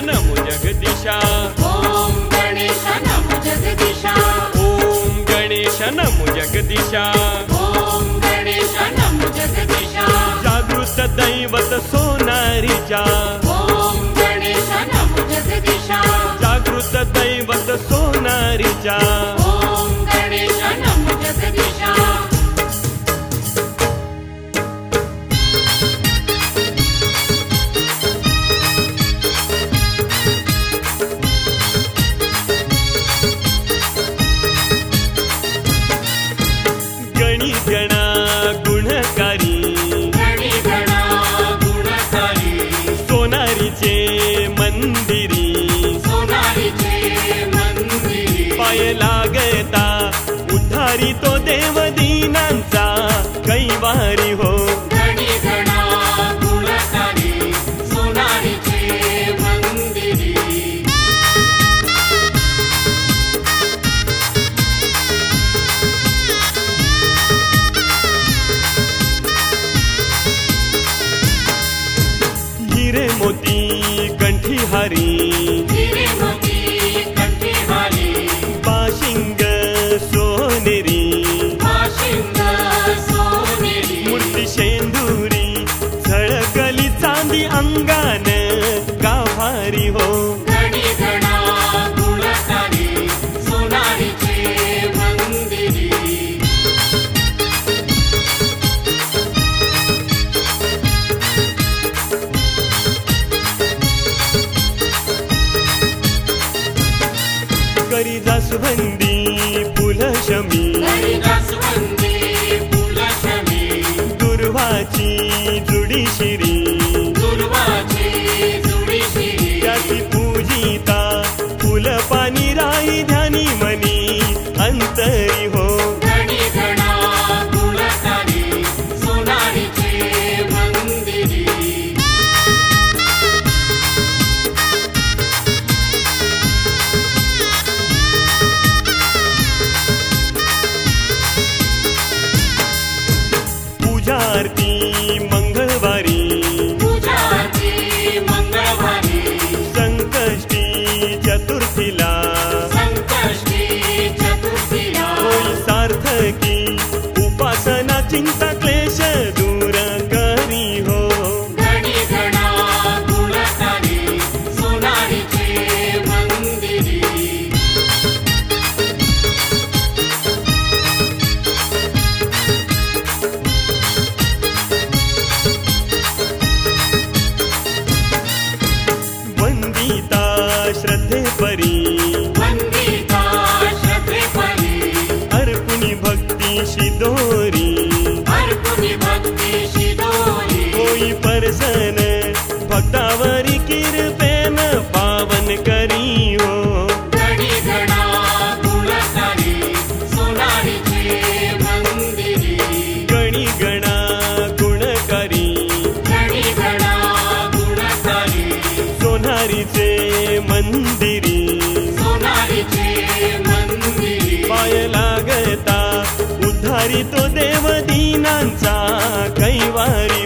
नमो जगदीशा ओम गणेश नमो जगदीशा ओम गणेश नमो जगदीशा ओम गणेश नमो जगदीशा जागृत दैवत सोनारीच्या ओम गणेश नमो जगदीशा जागृत दैवत सोनारीच्या ओम गणेश नमो जगदीशा गणा गुणकारी सोनारीचे मंदिरी पाय लागता उद्धारी तो देव दीनांचा कैवारी हो हिरे मोती कंठीहारी पाशिंग सोनेरी मूर्ती शेंदुरी झळकली चांदी अंगान गाभारी हो करी जास्वंदी फुलशमी दुर्वाची जुडी शिरी त्याची पूजिता फुल पाणी राई ध्यानी मनी अंतरी हो आरती मंगळवारी संकष्टी चतुर्थीला होई सार्थकी उपासना चिंता क्लेश दूर करी हो श्रद्धे परी अर्पुनी भक्ती शिदोरी होई परसन भक्तावरी किरपेन पावन करी हो गणी गणा गुणकारी सोनारीचे मंदिरी पाय लागता उद्धारी तो देव दीनांचा कैवारी